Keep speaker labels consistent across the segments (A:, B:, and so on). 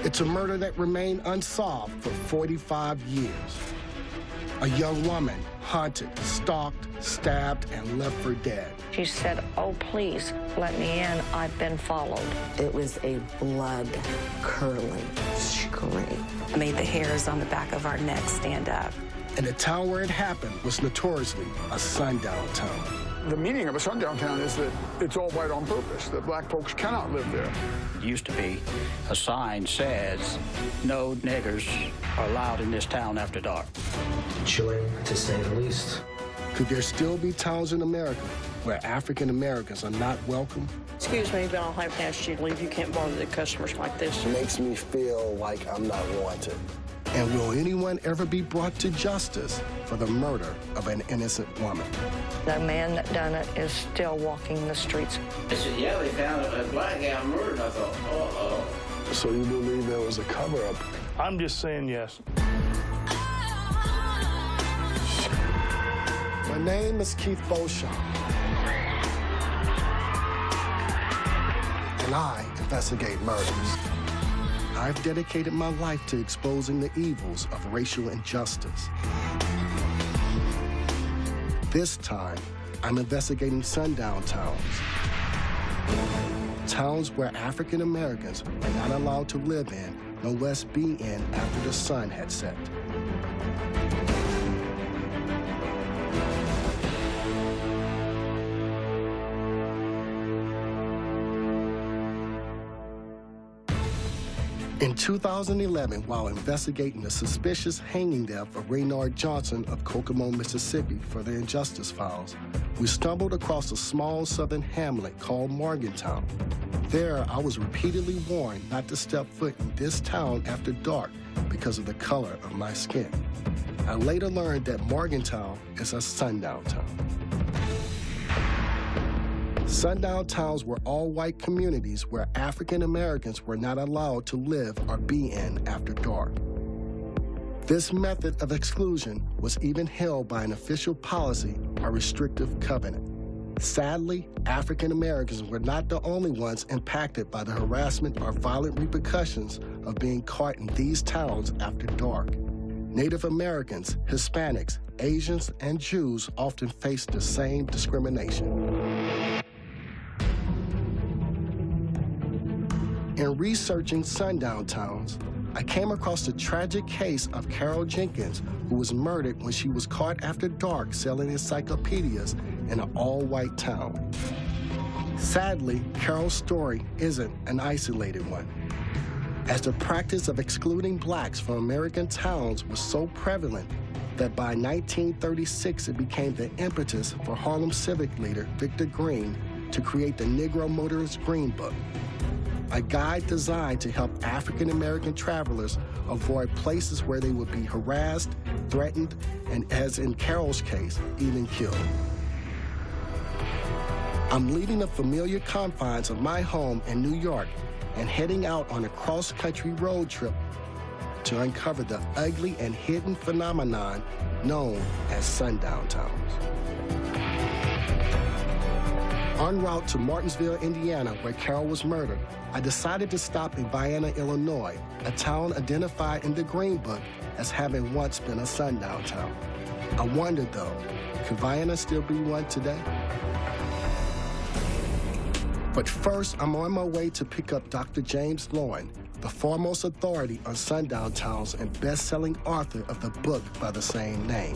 A: It's a murder that remained unsolved for 45 years. A young woman hunted, stalked, stabbed, and left for dead.
B: She said, "Oh, please, let me in. I've been followed."
C: It was a blood-curdling scream.
D: It made the hairs on the back of our necks stand up.
A: And the town where it happened was notoriously a sundown town.
E: The meaning of a sundown town is that it's all white on purpose, that black folks cannot live there.
F: It used to be a sign says, "No niggers are allowed in this town after dark."
G: Chilling, to say the least.
A: Could there still be towns in America where African Americans are not welcome?
H: Excuse me, but I'll have to ask you to leave. You can't bother the customers like this.
I: It makes me feel like I'm not wanted.
A: And will anyone ever be brought to justice for the murder of an innocent woman?
B: The man that done it is still walking the streets.
J: They said, yeah, they found a black guy murdered. I thought, uh-oh.
I: So you believe there was a cover-up?
K: I'm just saying yes.
A: My name is Keith Beauchamp, and I investigate murders. I've dedicated my life to exposing the evils of racial injustice. This time, I'm investigating sundown towns. Towns where African Americans are not allowed to live in, no less be in after the sun had set. In 2011, while investigating the suspicious hanging death of Raynard Johnson of Kokomo, Mississippi for the Injustice Files, we stumbled across a small southern hamlet called Morgantown. There, I was repeatedly warned not to step foot in this town after dark because of the color of my skin. I later learned that Morgantown is a sundown town. Sundown towns were all-white communities where African Americans were not allowed to live or be in after dark. This method of exclusion was even held by an official policy or restrictive covenant. Sadly, African Americans were not the only ones impacted by the harassment or violent repercussions of being caught in these towns after dark. Native Americans, Hispanics, Asians, and Jews often faced the same discrimination. In researching sundown towns, I came across the tragic case of Carol Jenkins, who was murdered when she was caught after dark selling encyclopedias in an all-white town. Sadly, Carol's story isn't an isolated one, as the practice of excluding blacks from American towns was so prevalent that by 1936 it became the impetus for Harlem civic leader Victor Green to create the Negro Motorist Green-Book, a guide designed to help African-American travelers avoid places where they would be harassed, threatened, and, as in Carol's case, even killed. I'm leaving the familiar confines of my home in New York and heading out on a cross-country road trip to uncover the ugly and hidden phenomenon known as sundown towns. En route to Martinsville, Indiana, where Carol was murdered, I decided to stop in Vienna, Illinois, a town identified in the Green Book as having once been a sundown town. I wondered, though, could Vienna still be one today? But first, I'm on my way to pick up Dr. James Loewen, the foremost authority on sundown towns and best-selling author of the book by the same name.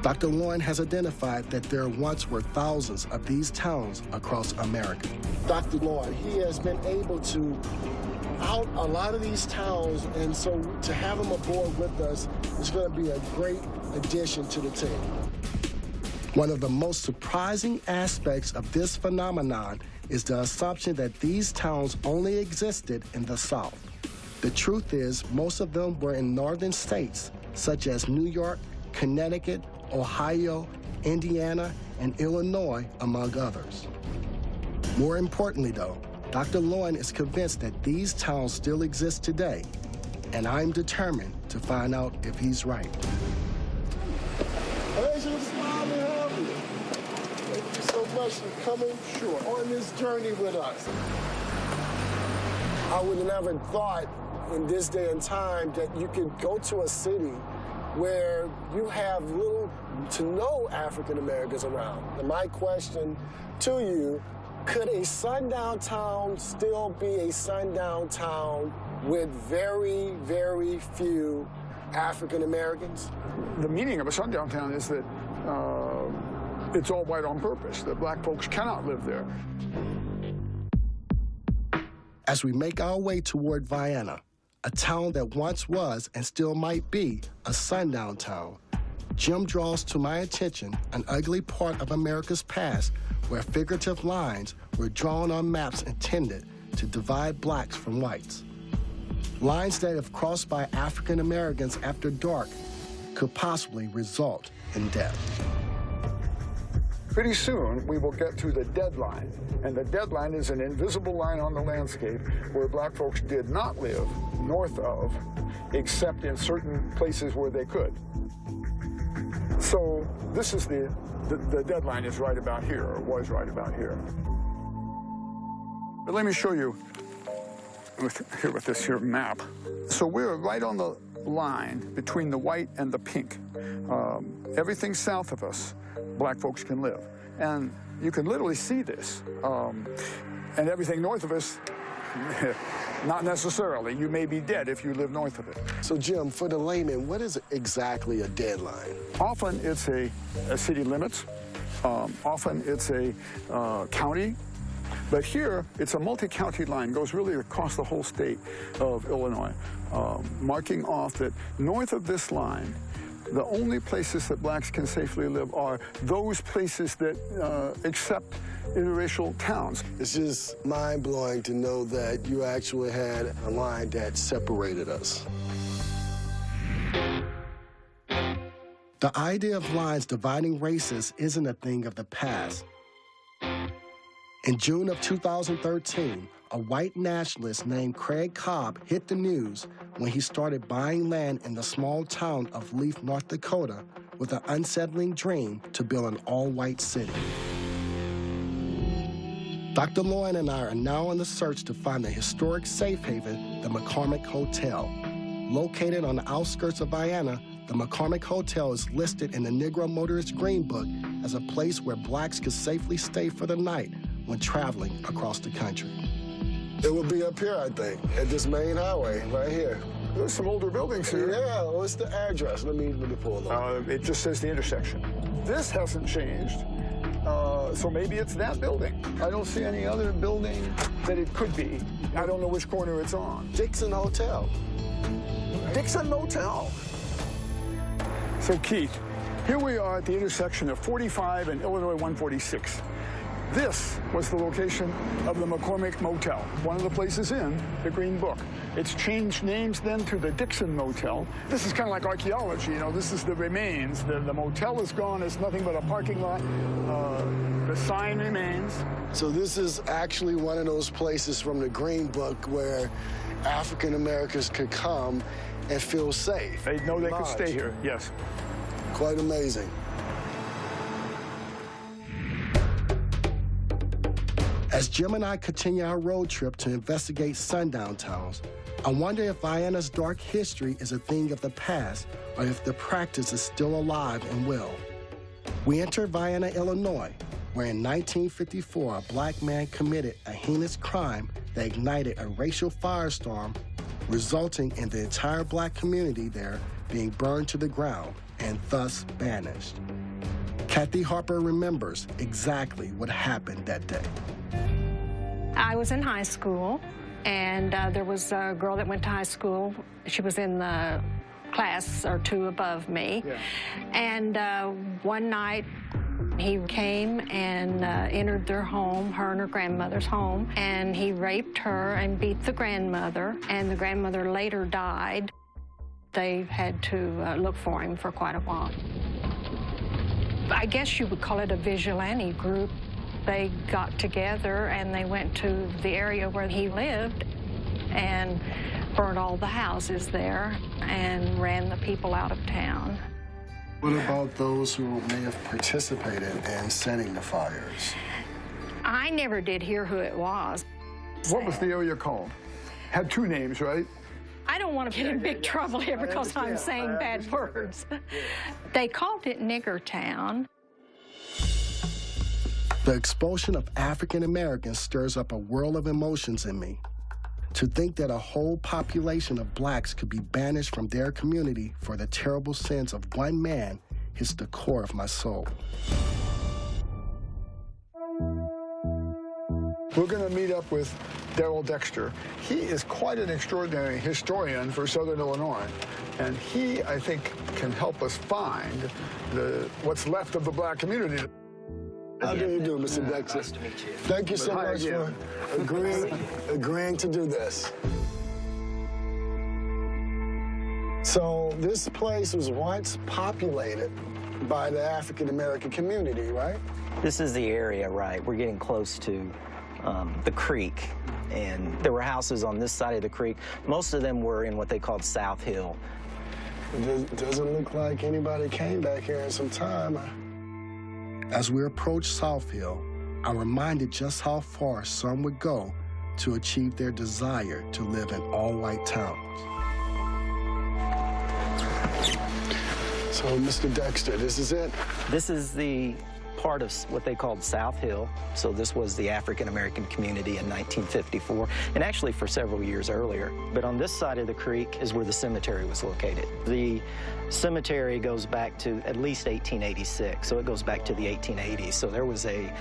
A: Dr. Loewen has identified that there once were thousands of these towns across America.
I: Dr. Loewen, he has been able to out a lot of these towns, and so to have him aboard with us is going to be a great addition to the team.
A: One of the most surprising aspects of this phenomenon is the assumption that these towns only existed in the South. The truth is, most of them were in northern states, such as New York, Connecticut, Ohio, Indiana, and Illinois, among others. More importantly, though, Dr. Loewen is convinced that these towns still exist today, and I'm determined to find out if he's right.
I: Thank you so much for coming on this journey with us. I would have never thought in this day and time that you could go to a city where you have little to no African Americans around. And my question to you, could a sundown town still be a sundown town with very, very few African Americans?
E: The meaning of a sundown town is that it's all white on purpose, that black folks cannot live there.
A: As we make our way toward Vienna, a town that once was and still might be a sundown town, Jim draws to my attention an ugly part of America's past where figurative lines were drawn on maps intended to divide blacks from whites. Lines that, if crossed by African Americans after dark, could possibly result in death.
E: Pretty soon, we will get to the deadline. And the deadline is an invisible line on the landscape where black folks did not live north of, except in certain places where they could. So this is the deadline is right about here, or was right about here. But let me show you with this here map. So we're right on the line between the white and the pink. Everything south of us, black folks can live. And you can literally see this. And everything north of us, not necessarily. You may be dead if you live north of it.
I: So, Jim, for the layman, what is exactly a deadline?
E: Often it's a city limits. Often it's a county. But here, it's a multi-county line, goes really across the whole state of Illinois, marking off that north of this line, the only places that blacks can safely live are those places that accept interracial towns.
I: It's just mind-blowing to know that you actually had a line that separated us.
A: The idea of lines dividing races isn't a thing of the past. In June of 2013, a white nationalist named Craig Cobb hit the news when he started buying land in the small town of Leaf, North Dakota, with an unsettling dream to build an all-white city. Dr. Loyan and I are now on the search to find the historic safe haven, the McCormick Hotel. Located on the outskirts of Vienna, the McCormick Hotel is listed in the Negro Motorist Green-Book as a place where blacks could safely stay for the night when traveling across the country.
I: It will be up here, I think, at this main highway, right here.
E: There's some older buildings here.
I: Yeah, what's the address? Let me pull it up.
E: It just says the intersection. This hasn't changed, so maybe it's that building. I don't see any other building that it could be. I don't know which corner it's on.
I: Dixon Hotel.
E: Dixon Motel. So, Keith, here we are at the intersection of 45 and Illinois 146. This was the location of the McCormick Motel, one of the places in the Green Book. It's changed names then to the Dixon Motel. This is kind of like archaeology, you know, this is the remains. The motel is gone, it's nothing but a parking lot. The sign remains.
I: So this is actually one of those places from the Green Book where African Americans could come and feel safe.
E: They know they could stay here, yes.
I: Quite amazing.
A: As Jim and I continue our road trip to investigate sundown towns, I wonder if Vienna's dark history is a thing of the past or if the practice is still alive and well. We enter Vienna, Illinois, where in 1954 a black man committed a heinous crime that ignited a racial firestorm, resulting in the entire black community there being burned to the ground and thus banished. Kathy Harper remembers exactly what happened that day.
B: I was in high school, and there was a girl that went to high school. She was in the class or two above me. Yeah. And one night, he came and entered their home, her and her grandmother's home, and he raped her and beat the grandmother, and the grandmother later died. They had to look for him for quite a while. I guess you would call it a vigilante group. They got together and they went to the area where he lived and burned all the houses there and ran the people out of town.
I: What about those who may have participated in setting the fires?
B: I never did hear who it was.
E: What was the area called? had two names, right?
B: I don't want to get in big trouble here because I'm saying bad words. They called it Nigger Town.
A: The expulsion of African Americans stirs up a whirl of emotions in me. To think that a whole population of blacks could be banished from their community for the terrible sins of one man hits the core of my soul.
E: We're going to meet up with Darrell Dexter. He is quite an extraordinary historian for Southern Illinois, and he, I think, can help us find what's left of the black community.
I: How do you do, Mr. Dexter?
G: Nice to meet you.
I: Thank you so much for agreeing to do this. So this place was once populated by the African American community, right?
K: This is the area, right? We're getting close to the creek, and there were houses on this side of the creek. Most of them were in what they called South Hill.
I: It doesn't look like anybody came back here in some time.
A: As we approach South Hill, I'm reminded just how far some would go to achieve their desire to live in all-white towns.
I: So, Mr. Dexter, this is it?
K: This is the part of what they called South Hill. So this was the African-American community in 1954, and actually for several years earlier. But on this side of the creek is where the cemetery was located. The cemetery goes back to at least 1886, so it goes back to the 1880s. So there was a,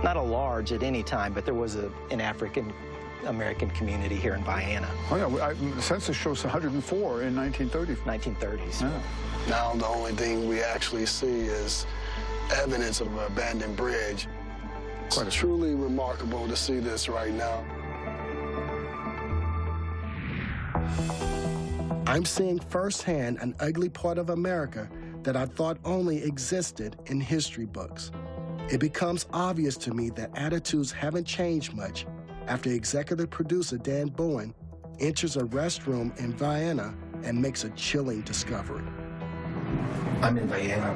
K: not a large at any time, but there was an African-American community here in Vienna.
E: Oh, yeah, the census shows 104 in 1930.
K: 1930s.
E: Yeah.
I: Now the only thing we actually see is evidence of an abandoned bridge. It's truly remarkable to see this right now.
A: I'm seeing firsthand an ugly part of America that I thought only existed in history books. It becomes obvious to me that attitudes haven't changed much after executive producer Dan Bowen enters a restroom in Vienna and makes a chilling discovery.
G: I'm in Vienna,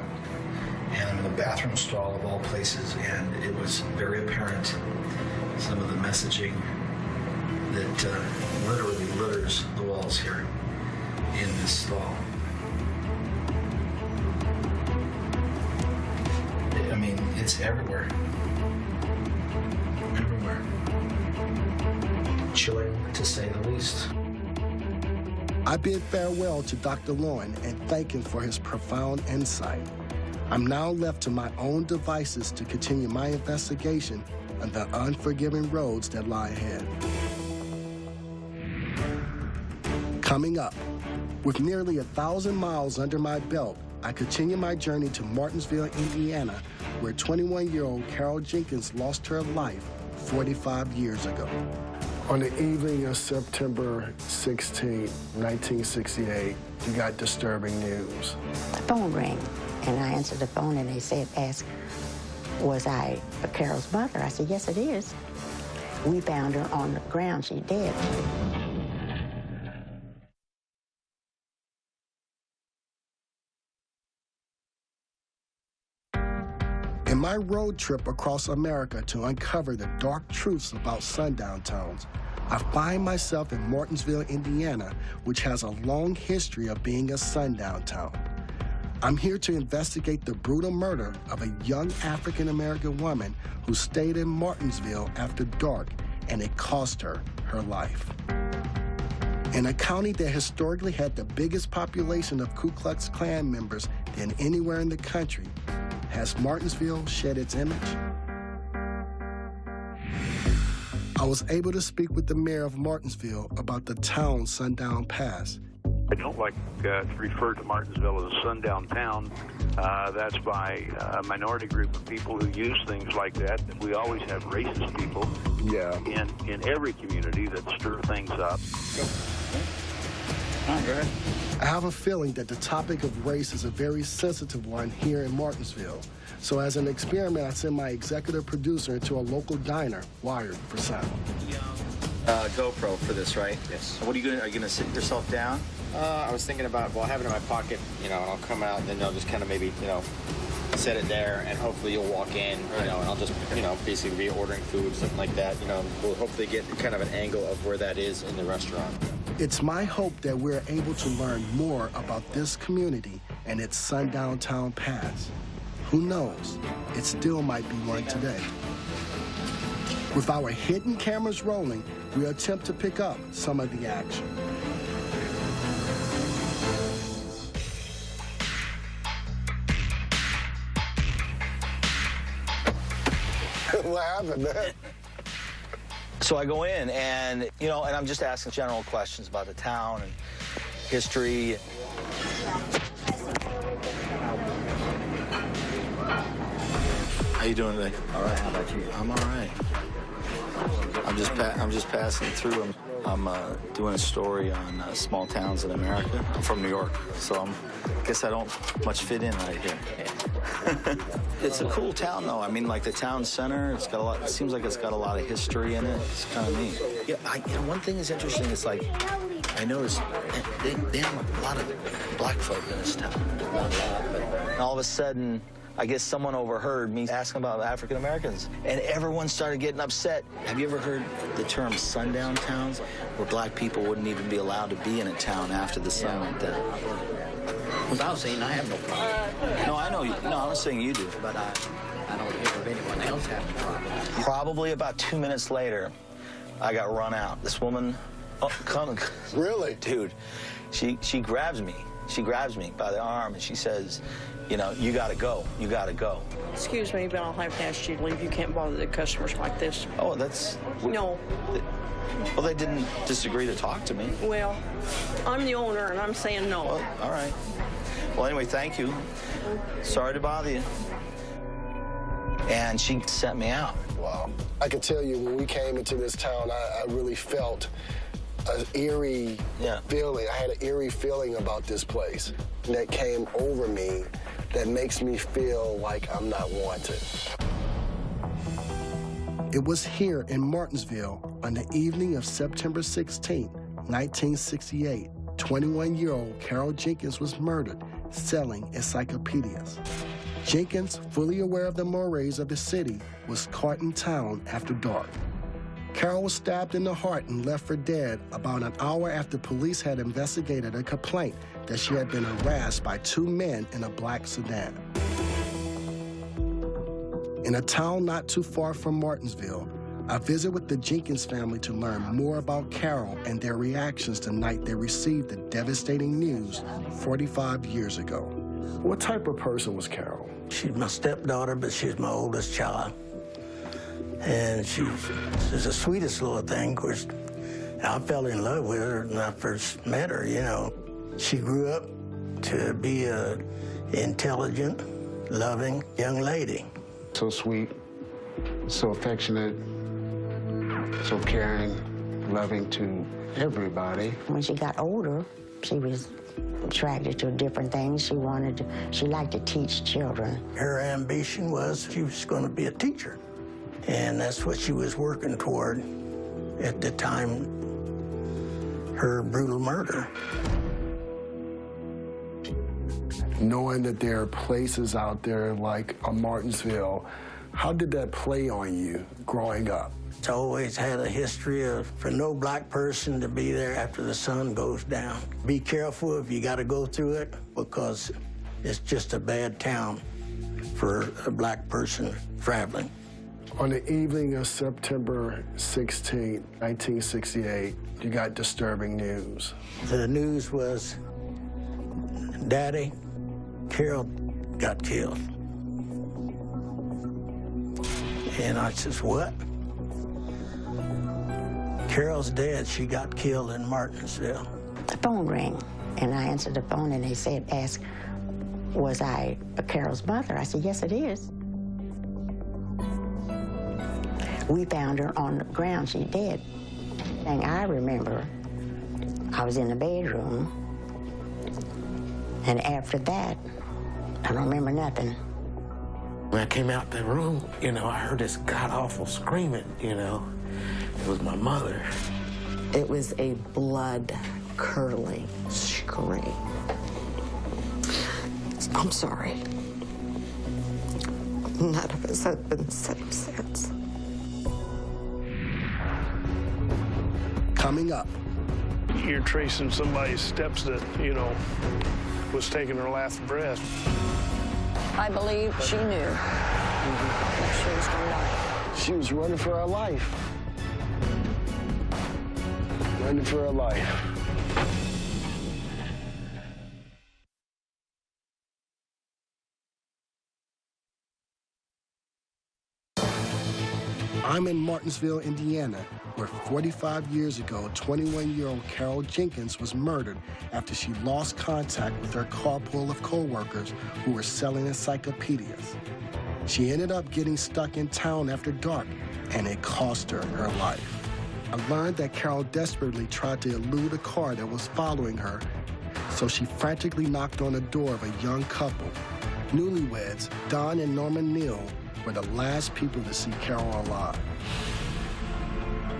G: and I'm in the bathroom stall of all places, and it was very apparent, some of the messaging that literally litters the walls here in this stall. I mean, it's everywhere. Everywhere. Chilling, to say the least.
A: I bid farewell to Dr. Lowen and thank him for his profound insight. I'm now left to my own devices to continue my investigation on the unforgiving roads that lie ahead. Coming up, with nearly 1,000 miles under my belt, I continue my journey to Martinsville, Indiana, where 21-year-old Carol Jenkins lost her life 45 years ago.
I: On the evening of September 16, 1968, you got disturbing news.
L: The phone rang, and I answered the phone, and they said, was I Carol's mother? I said, yes, it is. We found her on the ground. She's dead.
A: In my road trip across America to uncover the dark truths about Sundown Towns, I find myself in Martinsville, Indiana, which has a long history of being a sundown town. I'm here to investigate the brutal murder of a young African-American woman who stayed in Martinsville after dark, and it cost her her life. In a county that historically had the biggest population of Ku Klux Klan members than anywhere in the country, has Martinsville shed its image? I was able to speak with the mayor of Martinsville about the town's sundown past.
M: I don't like to refer to Martinsville as a sundown town. That's by a minority group of people who use things like that. We always have racist people in every community that stir things up.
E: Go ahead.
A: I have a feeling that the topic of race is a very sensitive one here in Martinsville. So as an experiment, I sent my executive producer into a local diner wired for sound.
N: GoPro for this, right?
O: Yes.
N: What are you gonna sit yourself down?
O: I was thinking about, well, I have it in my pocket, you know, and I'll come out and then I'll just kind of maybe, you know,
N: set it there, and hopefully you'll walk in, you know, and I'll just, you know, basically be ordering food, something like that. You know, we'll hopefully get kind of an angle of where that is in the restaurant.
A: It's my hope that we're able to learn more about this community and its Sundown Town past. Who knows? It still might be one today. With our hidden cameras rolling, we attempt to pick up some of the action.
I: What happened, man?
K: So I go in and, you know, and I'm just asking general questions about the town and history.
O: How you doing today?
K: All right, how about you?
O: I'm all right. I'm just passing through. I'm doing a story on small towns in America. I'm from New York, so I guess I don't much fit in right here. It's a cool town, though. I mean, like the town center, it's got a lot. It seems like it's got a lot of history in it. It's kind of neat.
G: Yeah, you know, one thing is interesting. It's like I noticed they have a lot of black folk in this town.
K: And all of a sudden, I guess someone overheard me asking about African Americans, and everyone started getting upset.
G: Have you ever heard the term Sundown Towns, where black people wouldn't even be allowed to be in a town after the sun went down?
F: Without saying, I have no problem.
O: No, I know you. No, I'm not saying you do.
F: But I don't hear of anyone else having problems.
K: Probably about 2 minutes later, I got run out. This woman,
I: Really?
K: Dude, she grabs me. She grabs me by the arm and she says, you know, you gotta go. You gotta go.
H: Excuse me, but I'll have to ask you to leave. You can't bother the customers like this.
K: Oh, that's...
H: No.
O: Well, they didn't disagree to talk to me.
H: Well, I'm the owner, and I'm saying no.
O: Well, all right. Well, anyway, thank you. Sorry to bother you.
K: And she sent me out.
I: Wow. I can tell you, when we came into this town, I really felt an eerie feeling. I had an eerie feeling about this place that came over me that makes me feel like I'm not wanted.
A: It was here in Martinsville on the evening of September 16, 1968, 21-year-old Carol Jenkins was murdered selling encyclopedias. Jenkins, fully aware of the mores of the city, was caught in town after dark. Carol was stabbed in the heart and left for dead about an hour after police had investigated a complaint that she had been harassed by two men in a black sedan. In a town not too far from Martinsville, I visit with the Jenkins family to learn more about Carol and their reactions the night they received the devastating news 45 years ago. What type of person was Carol?
P: She's my stepdaughter, but she's my oldest child. And she's the sweetest little thing. Of course, I fell in love with her when I first met her, you know. She grew up to be an intelligent, loving young lady.
Q: So sweet, so affectionate, so caring, loving to everybody.
L: When she got older, she was attracted to different things. She liked to teach children.
P: Her ambition was she was going to be a teacher. And that's what she was working toward at the time her brutal murder.
I: Knowing that there are places out there like Martinsville, how did that play on you growing up?
P: It's always had a history of for no black person to be there after the sun goes down. Be careful if you got to go through it, because it's just a bad town for a black person traveling.
I: On the evening of September 16, 1968, you got disturbing news.
P: The news was, Daddy, Carol got killed. And I says, what? Carol's dead. She got killed in Martinsville.
L: The phone rang, and I answered the phone, and they said, was I Carol's mother? I said, yes, it is. We found her on the ground. She dead. And I remember I was in the bedroom, and after that, I don't remember nothing.
R: When I came out the room, you know, I heard this god-awful screaming, you know. It was my mother.
C: It was a blood-curdling scream. I'm sorry. None of us have been the same since.
A: Coming up.
S: You're tracing somebody's steps that, you know, was taking her last breath.
H: I believe she knew that she was going to die.
I: She was running for her life. Running for her life.
A: I'm in Martinsville, Indiana, where 45 years ago, 21-year-old Carol Jenkins was murdered after she lost contact with her carpool of co-workers who were selling encyclopedias. She ended up getting stuck in town after dark, and it cost her her life. I learned that Carol desperately tried to elude a car that was following her, so she frantically knocked on the door of a young couple. Newlyweds, Don and Norman Neal, were the last people to see Carol alive.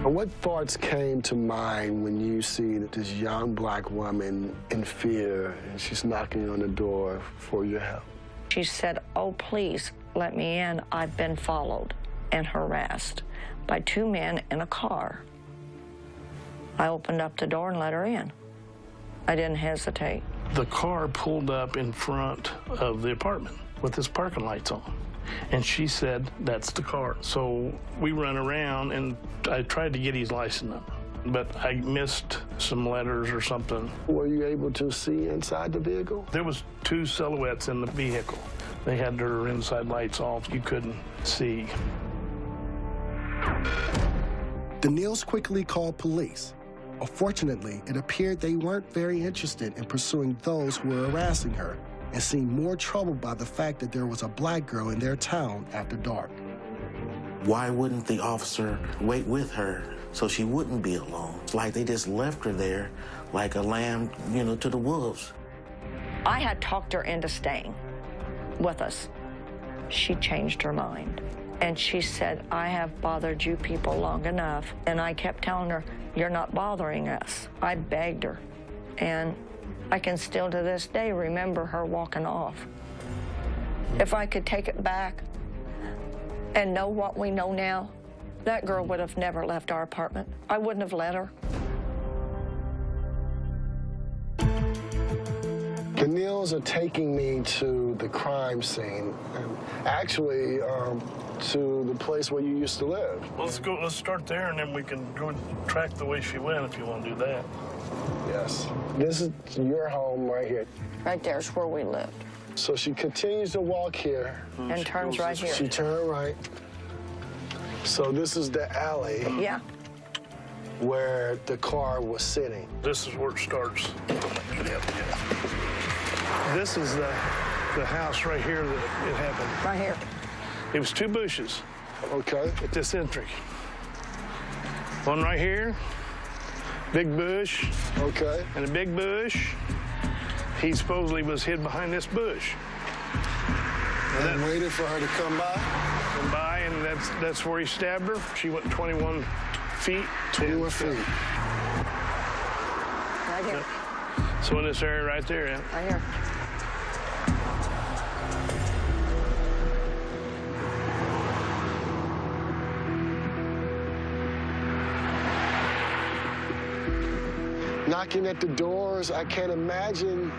I: What thoughts came to mind when you see this young black woman in fear and she's knocking on the door for your help?
H: She said, "Oh, please, let me in. I've been followed and harassed by two men in a car." I opened up the door and let her in. I didn't hesitate.
S: The car pulled up in front of the apartment with its parking lights on. And she said, "That's the car." So we run around, and I tried to get his license number, but I missed some letters or something.
I: Were you able to see inside the vehicle?
S: There was two silhouettes in the vehicle. They had their inside lights off. You couldn't see.
A: The Neals quickly called police. Unfortunately, it appeared they weren't very interested in pursuing those who were harassing her, and seemed more troubled by the fact that there was a black girl in their town after dark.
R: Why wouldn't the officer wait with her so she wouldn't be alone? It's like they just left her there like a lamb, you know, to the wolves.
H: I had talked her into staying with us. She changed her mind. And she said, "I have bothered you people long enough." And I kept telling her, "You're not bothering us." I begged her. And I can still to this day remember her walking off. If I could take it back and know what we know now, that girl would have never left our apartment. I wouldn't have let her.
I: The Neals are taking me to the crime scene, and actually to the place where you used to live.
S: Let's start there, and then we can go track the way she went if you want to do that.
I: Yes. This is your home right here.
H: Right there's where we lived.
I: So she continues to walk here.
H: And turns right here.
I: She turned right. So this is the alley.
H: Yeah.
I: Where the car was sitting.
S: This is where it starts. Yep. This is the house right here that it happened.
H: Right here.
S: It was two bushes.
I: Okay.
S: At this entry. One right here. Big bush.
I: Okay.
S: And a big bush. He supposedly was hid behind this bush.
I: And waited for her to come by?
S: Come by, and that's where he stabbed her. She went 21 feet.
I: 21 feet.
H: Right here.
S: So in this area right there, yeah.
H: Right here.
I: Knocking at the doors, I can't imagine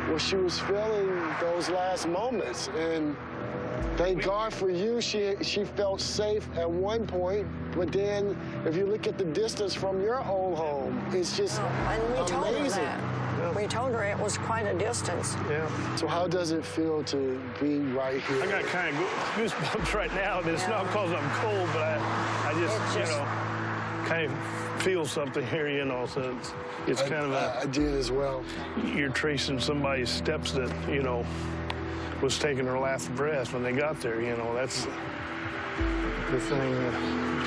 I: what she was feeling those last moments. And thank God for you, she felt safe at one point, but then if you look at the distance from your old home, it's just
H: And we told her
I: amazing.
H: that. Yeah. We told her it was quite a distance.
S: Yeah.
I: So how does it feel to be right here?
S: I got kind of goosebumps right now. It's not because I'm cold, but I just, you know, kind of feel something here, you know, so it's kind of a...
I: I did as well.
S: You're tracing somebody's steps that, you know, was taking her last breath when they got there, you know, that's the thing that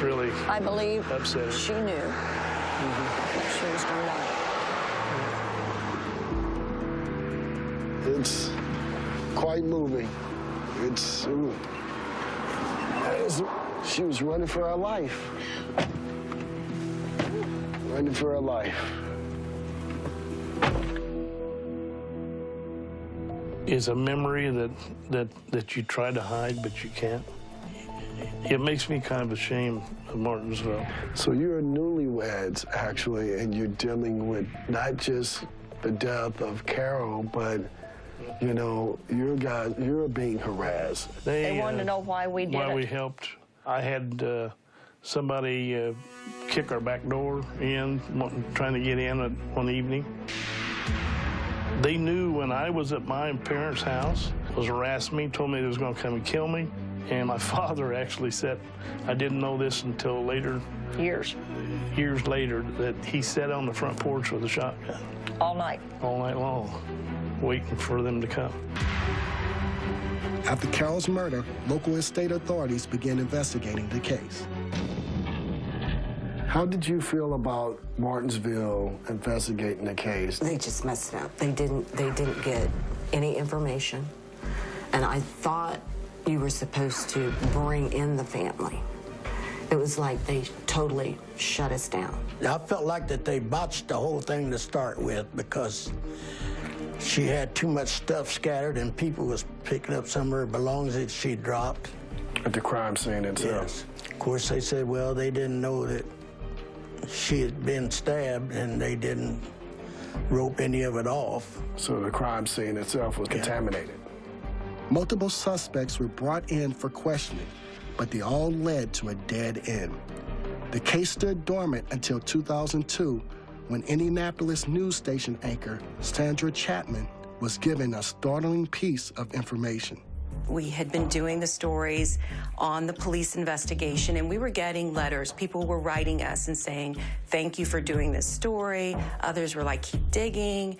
S: really
H: I believe
S: upset her.
H: She knew that she was going to die.
I: It's quite moving. She was running for her life. Running for her life.
S: is a memory that you try to hide, but you can't. It makes me kind of ashamed of Martinsville.
I: So you're newlyweds, actually, and you're dealing with not just the death of Carol, but, you know, you're being harassed.
H: They wanted to know why we did it.
S: Why we helped. I had somebody kick our back door in, trying to get in one evening. They knew when I was at my parents' house, was harassing me, told me they was going to come and kill me. And my father actually said, I didn't know this until later. Years later, that he sat on the front porch with a shotgun.
H: All night.
S: All night long, waiting for them to come.
A: After Carol's murder, local and state authorities began investigating the case.
I: How did you feel about Martinsville investigating the case?
C: They just messed it up. They didn't get any information. And I thought you were supposed to bring in the family. It was like they totally shut us down.
P: I felt like that they botched the whole thing to start with because she had too much stuff scattered and people was picking up some of her belongings that she dropped.
I: At the crime scene itself?
P: Yes. Of course, they said, well, they didn't know that she had been stabbed and they didn't rope any of it off.
I: So the crime scene itself was contaminated?
A: Multiple suspects were brought in for questioning, but they all led to a dead end. The case stood dormant until 2002, when Indianapolis news station anchor Sandra Chapman was given a startling piece of information.
D: We had been doing the stories on the police investigation, and we were getting letters. People were writing us and saying, thank you for doing this story. Others were like, keep digging.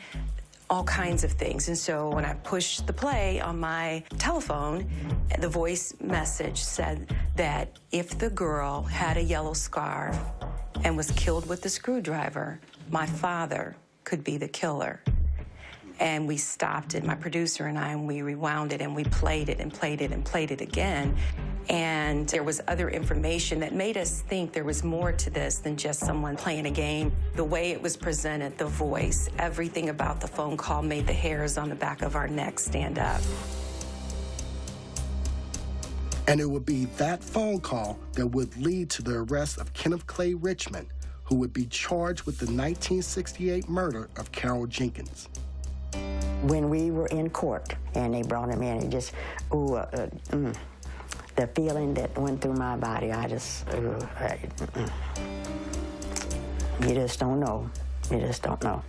D: All kinds of things. And so when I pushed the play on my telephone, the voice message said that if the girl had a yellow scarf and was killed with the screwdriver, my father could be the killer. And we stopped it, my producer and I, and we rewound it, and we played it and played it and played it again. And there was other information that made us think there was more to this than just someone playing a game. The way it was presented, the voice, everything about the phone call made the hairs on the back of our necks stand up.
A: And it would be that phone call that would lead to the arrest of Kenneth Clay Richmond, who would be charged with the 1968 murder of Carol Jenkins.
L: When we were in court and they brought him in, it just, the feeling that went through my body, I just, you just don't know. You just don't know.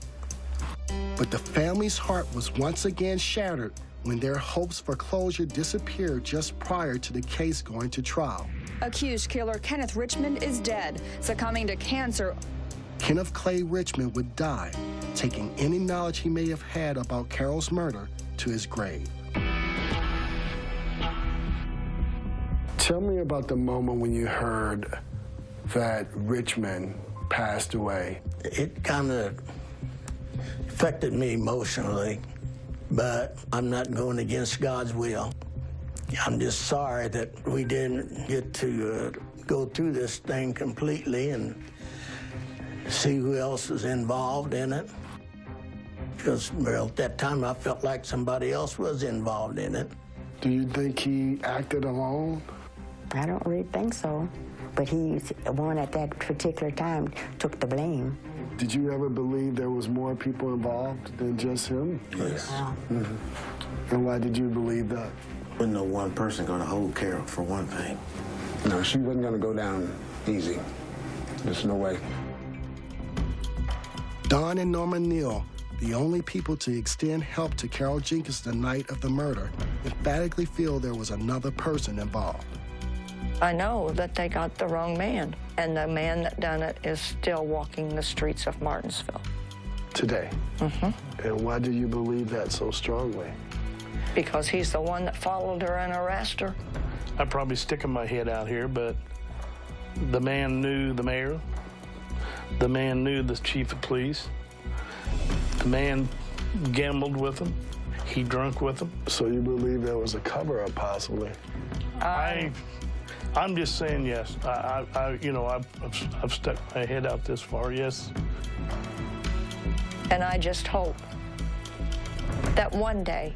A: But the family's heart was once again shattered when their hopes for closure disappeared just prior to the case going to trial.
T: Accused killer Kenneth Richmond is dead, succumbing to cancer.
A: Kenneth Clay Richmond would die, taking any knowledge he may have had about Carol's murder to his grave.
I: Tell me about the moment when you heard that Richmond passed away.
P: It kind of affected me emotionally, but I'm not going against God's will. I'm just sorry that we didn't get to go through this thing completely and see who else is involved in it. Because, well, at that time, I felt like somebody else was involved in it.
I: Do you think he acted alone?
L: I don't really think so. But he, one at that particular time, took the blame.
I: Did you ever believe there was more people involved than just him?
R: Yes.
I: Mm-hmm. And why did you believe that?
R: Wasn't no one person going to hold Carol, for one thing.
Q: No, she wasn't going to go down easy. There's no way.
A: Don and Norma Neal, the only people to extend help to Carol Jenkins the night of the murder, emphatically feel there was another person involved.
H: I know that they got the wrong man, and the man that done it is still walking the streets of Martinsville.
I: Today?
H: Mm-hmm.
I: And why do you believe that so strongly?
H: Because he's the one that followed her and arrested her.
S: I'm probably sticking my head out here, but the man knew the mayor. The man knew the chief of police. The man gambled with him. He drunk with him.
I: So you believe there was a cover-up, possibly?
S: I'm just saying yes. I've stuck my head out this far, yes.
H: And I just hope that one day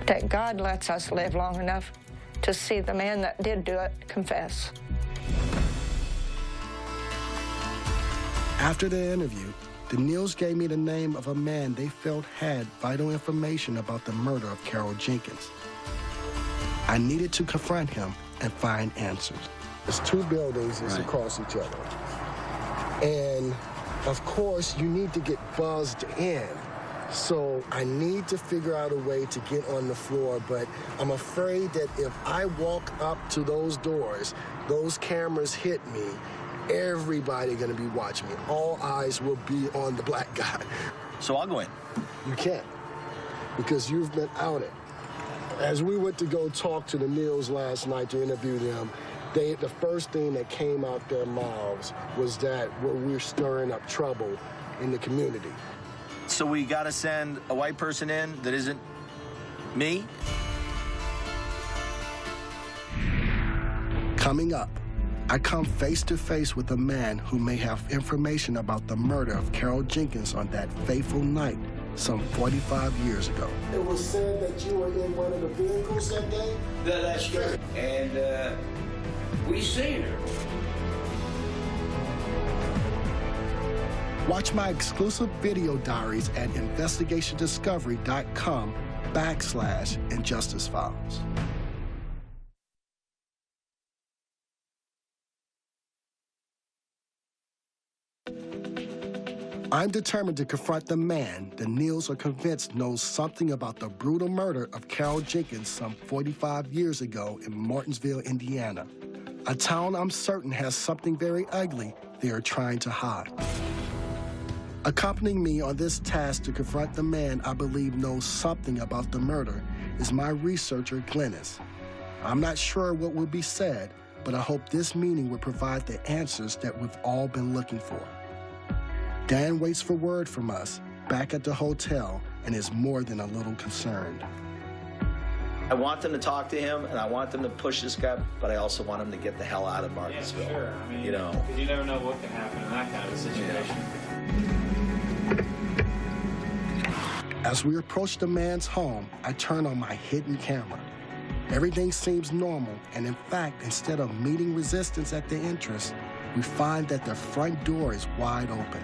H: that God lets us live long enough to see the man that did do it confess.
A: After the interview, the Neals gave me the name of a man they felt had vital information about the murder of Carol Jenkins. I needed to confront him and find answers.
I: There's two buildings that's across each other. And of course, you need to get buzzed in. So I need to figure out a way to get on the floor, but I'm afraid that if I walk up to those doors, those cameras hit me, everybody gonna be watching me. All eyes will be on the black guy.
O: So I'll go in.
I: You can't, because you've been outed. As we went to go talk to the Neals last night to interview them, the first thing that came out their mouths was that we're stirring up trouble in the community.
O: So we gotta send a white person in that isn't me?
A: Coming up, I come face to face with a man who may have information about the murder of Carol Jenkins on that fateful night some 45 years ago.
I: It was said that you were in one of the vehicles that day?
J: That's true. And we seen her.
A: Watch my exclusive video diaries at investigationdiscovery.com/Injustice Files. I'm determined to confront the man the Neals are convinced knows something about the brutal murder of Carol Jenkins some 45 years ago in Martinsville, Indiana, a town I'm certain has something very ugly they are trying to hide. Accompanying me on this task to confront the man I believe knows something about the murder is my researcher, Glennis. I'm not sure what will be said, but I hope this meeting will provide the answers that we've all been looking for. Dan waits for word from us back at the hotel and is more than a little concerned.
O: I want them to talk to him, and I want them to push this guy, but I also want him to get the hell out of Martinsville.
U: Yeah, sure. I mean,
O: you know,
U: you never know what can happen in that kind of a situation.
A: As we approach the man's home, I turn on my hidden camera. Everything seems normal, and in fact, instead of meeting resistance at the entrance, we find that the front door is wide open.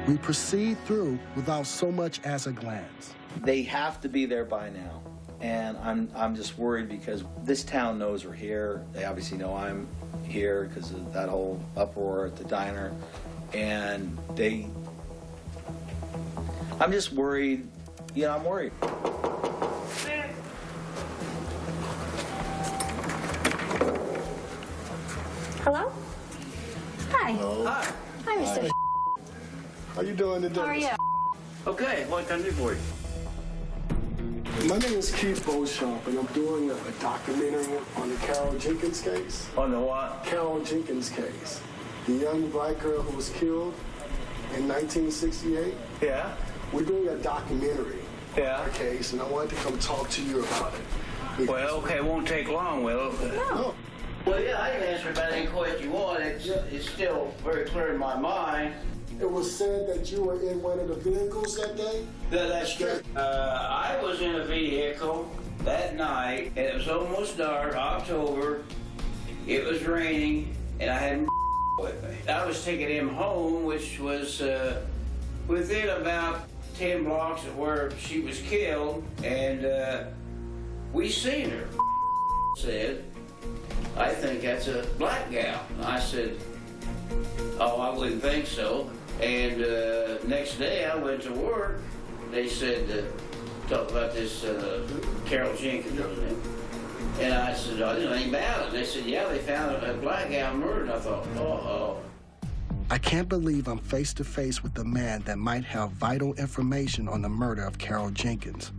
A: We proceed through without so much as a glance.
O: they have to be there by now. And I'm just worried because this town knows we're here. They obviously know I'm here because of that whole uproar at the diner. And I'm just worried. You know, I'm worried.
V: Hello? Hi.
I: Hello.
V: Hi, Mr.
I: How you doing today?
V: How are you?
J: Okay, what can I do for you?
I: My name is Keith Beauchamp, and I'm doing a documentary on the Carol Jenkins case.
J: On the what?
I: Carol Jenkins case. The young black girl who was killed in 1968.
J: Yeah.
I: We're doing a documentary
J: on
I: her case, and I wanted to come talk to you about it.
J: Well, okay, it won't take long, will it?
I: No.
J: Well, yeah, I can answer about any question you want. It's still very clear in my mind.
I: It was said that you were in one of the vehicles that day?
J: That's true. I was in a vehicle that night, and it was almost dark, October. It was raining, and I had with me. I was taking him home, which was within about 10 blocks of where she was killed, and we seen her. Said, I think that's a black gal. And I said, oh, I wouldn't think so. And next day I went to work. They said, talk about this Carol Jenkins. And I said, I didn't know anything about it. And they said, yeah, they found a black gal murdered. And I thought, uh-oh.
A: I can't believe I'm face to face with a man that might have vital information on the murder of Carol Jenkins.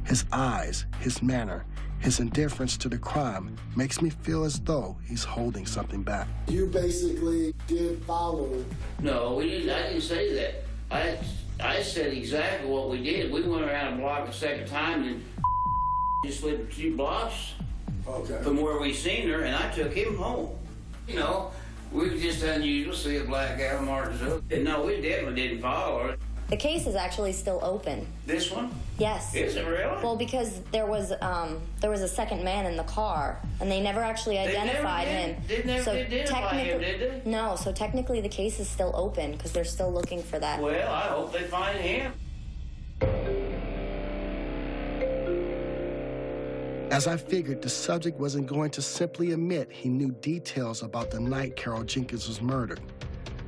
A: His eyes, his manner, his indifference to the crime makes me feel as though he's holding something back.
I: You basically did follow.
J: No, we didn't. I didn't say that. I said exactly what we did. We went around a block a second time and just lived a few blocks from where we seen her, and I took him home. You know, we were just unusual to see a black gal in Martinsville. And no, we definitely didn't follow her.
B: The case is actually still open.
J: This one?
B: Yes.
J: Is it really?
B: Well, because there was a second man in the car, and they never actually identified him.
J: They never identify him, did they?
B: No, so technically the case is still open because they're still looking for that.
J: Well, I hope they find him.
A: As I figured, the subject wasn't going to simply admit he knew details about the night Carol Jenkins was murdered.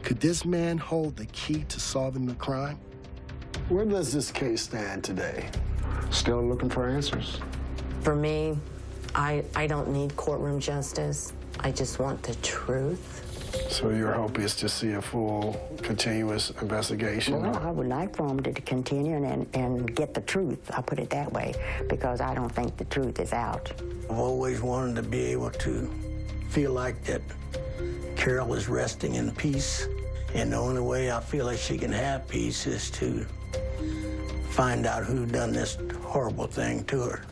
A: Could this man hold the key to solving the crime?
I: Where does this case stand today?
Q: Still looking for answers?
C: For me, I don't need courtroom justice. I just want the truth.
I: So your hope is to see a full, continuous investigation?
L: Well, I would like for them to continue and get the truth, I'll put it that way, because I don't think the truth is out.
P: I've always wanted to be able to feel like that Carol is resting in peace, and the only way I feel like she can have peace is to find out who done this horrible thing to her.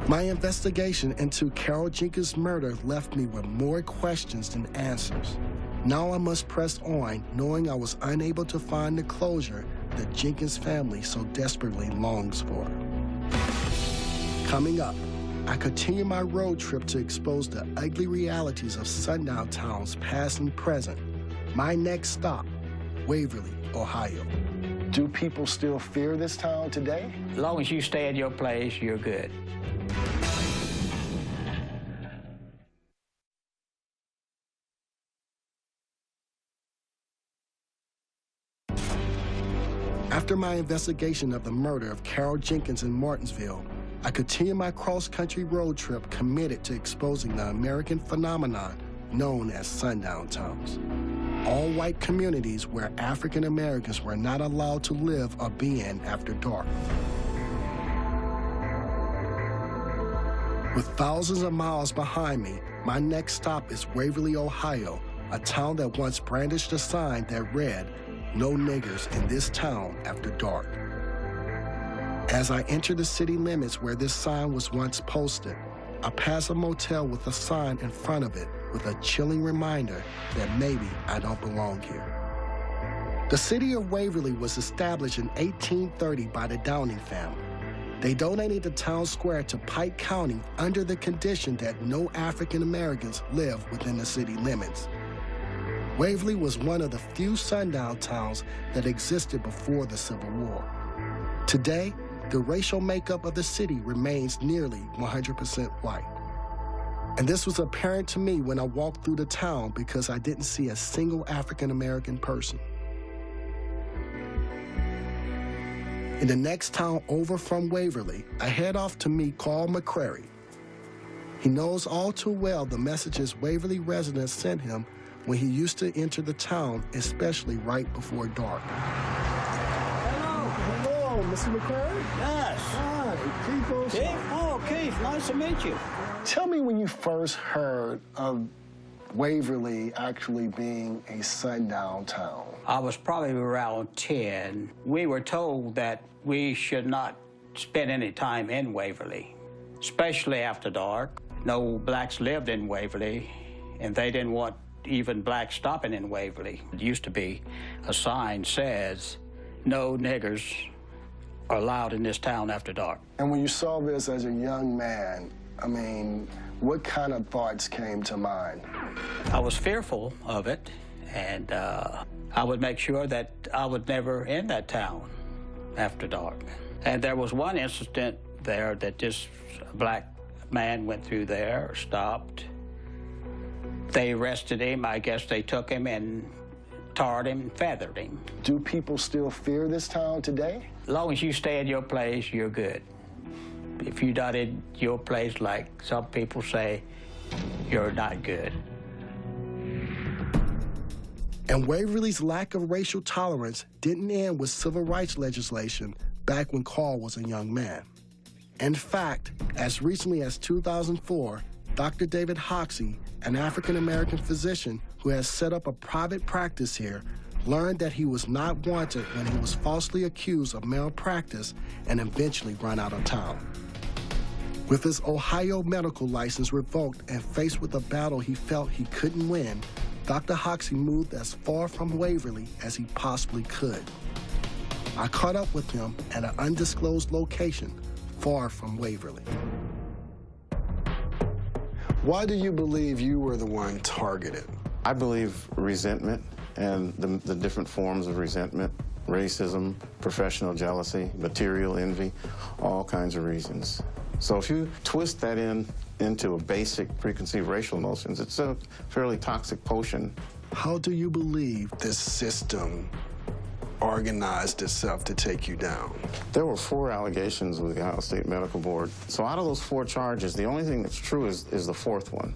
A: My investigation into Carol Jenkins' murder left me with more questions than answers. Now I must press on, knowing I was unable to find the closure that Jenkins' family so desperately longs for. Coming up, I continue my road trip to expose the ugly realities of Sundown Towns, past and present. My next stop, Waverly, Ohio. Do people still fear this town today?
F: As long as you stay at your place, you're good.
A: After my investigation of the murder of Carol Jenkins in Martinsville, I continue my cross-country road trip committed to exposing the American phenomenon known as Sundown Towns. All-white communities where African Americans were not allowed to live or be in after dark. With thousands of miles behind me, my next stop is Waverly, Ohio, a town that once brandished a sign that read, "No niggers in this town after dark." As I enter the city limits where this sign was once posted, I pass a motel with a sign in front of it with a chilling reminder that maybe I don't belong here. The city of Waverly was established in 1830 by the Downing family. They donated the town square to Pike County under the condition that no African Americans live within the city limits. Waverly was one of the few sundown towns that existed before the Civil War. Today, the racial makeup of the city remains nearly 100% white. And this was apparent to me when I walked through the town because I didn't see a single African American person. In the next town over from Waverly, I head off to meet Carl McCrary. He knows all too well the messages Waverly residents sent him when he used to enter the town, especially right before dark.
I: Hello, Mr. McCrary?
F: Yes.
I: Hi, Keith Beauchamp.
F: Keith? Oh, Keith, nice to meet you.
I: Tell me when you first heard of Waverly actually being a sundown town.
F: I was probably around 10. We were told that we should not spend any time in Waverly, especially after dark. No blacks lived in Waverly, and they didn't want even blacks stopping in Waverly. It used to be a sign says, "No niggers are allowed in this town after dark."
I: And when you saw this as a young man, I mean, what kind of thoughts came to mind?
F: I was fearful of it, and I would make sure that I would never in that town after dark. And there was one incident there that this black man went through there, stopped. They arrested him. I guess they took him and tarred him and feathered him.
I: Do people still fear this town today?
F: As long as you stay at your place, you're good. If you're not in your place, like some people say, you're not good.
A: And Waverly's lack of racial tolerance didn't end with civil rights legislation back when Carl was a young man. In fact, as recently as 2004, Dr. David Hoxie, an African-American physician who has set up a private practice here, learned that he was not wanted when he was falsely accused of malpractice and eventually run out of town. With his Ohio medical license revoked and faced with a battle he felt he couldn't win, Dr. Hoxie moved as far from Waverly as he possibly could. I caught up with him at an undisclosed location far from Waverly.
I: Why do you believe you were the one targeted?
R: I believe resentment and the different forms of resentment, racism, professional jealousy, material envy, all kinds of reasons. So if you twist that into a basic preconceived racial notions, it's a fairly toxic potion.
I: How do you believe this system organized itself to take you down?
R: There were 4 allegations with the Ohio State Medical Board. So out of those 4 charges, the only thing that's true is the 4th one,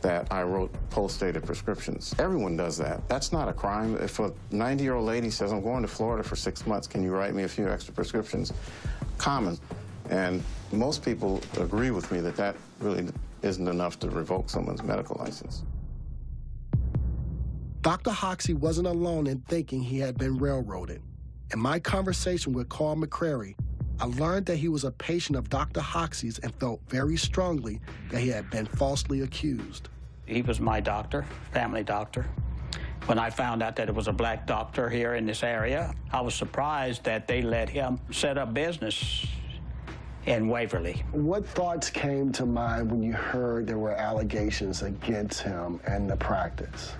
R: that I wrote post-dated prescriptions. Everyone does that. That's not a crime. If a 90-year-old lady says, I'm going to Florida for 6 months, can you write me a few extra prescriptions? Common. And most people agree with me that that really isn't enough to revoke someone's medical license.
A: Dr. Hoxie wasn't alone in thinking he had been railroaded. In my conversation with Carl McCrary, I learned that he was a patient of Dr. Hoxie's and felt very strongly that he had been falsely accused.
F: He was my doctor, family doctor. When I found out that it was a black doctor here in this area, I was surprised that they let him set up business in Waverly.
I: What thoughts came to mind when you heard there were allegations against him and the practice?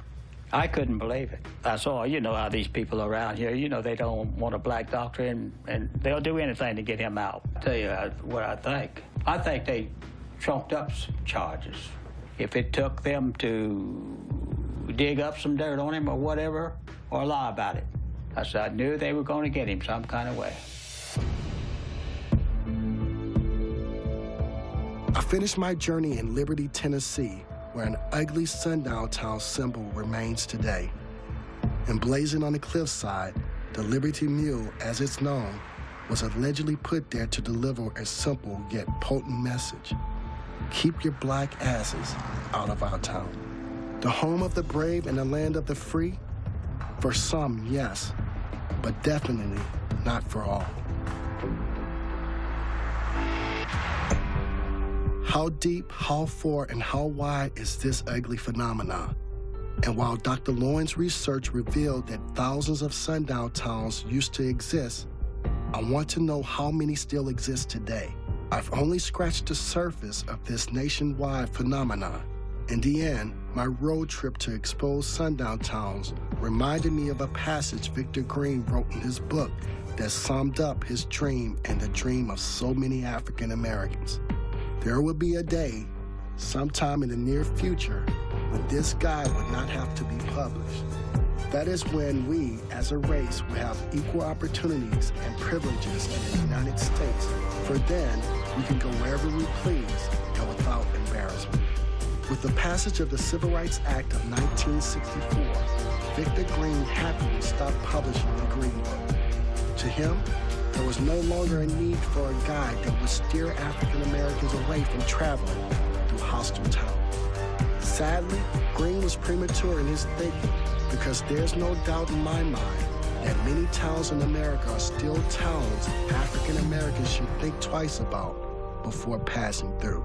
F: I couldn't believe it. I saw, you know, how these people around here, you know, they don't want a black doctor, and they'll do anything to get him out. I'll tell you what I think. I think they trumped up some charges. If it took them to dig up some dirt on him or whatever, or lie about it. I said I knew they were going to get him some kind of way.
A: I finished my journey in Liberty, Tennessee, where an ugly Sundown Towns symbol remains today. Emblazoned on the cliffside, the Liberty Mule, as it's known, was allegedly put there to deliver a simple yet potent message. Keep your black asses out of our town. The home of the brave and the land of the free? For some, yes, but definitely not for all. How deep, how far, and how wide is this ugly phenomenon? And while Dr. Lowen's research revealed that thousands of sundown towns used to exist, I want to know how many still exist today. I've only scratched the surface of this nationwide phenomenon. In the end, my road trip to expose sundown towns reminded me of a passage Victor Green wrote in his book that summed up his dream and the dream of so many African Americans. There will be a day, sometime in the near future, when this guide would not have to be published. That is when we, as a race, will have equal opportunities and privileges in the United States. For then, we can go wherever we please and without embarrassment. With the passage of the Civil Rights Act of 1964, Victor Green happily stopped publishing the Green-Book. To him, there was no longer a need for a guide that would steer African Americans away from traveling through hostile towns. Sadly, Green was premature in his thinking because there's no doubt in my mind that many towns in America are still towns African Americans should think twice about before passing through.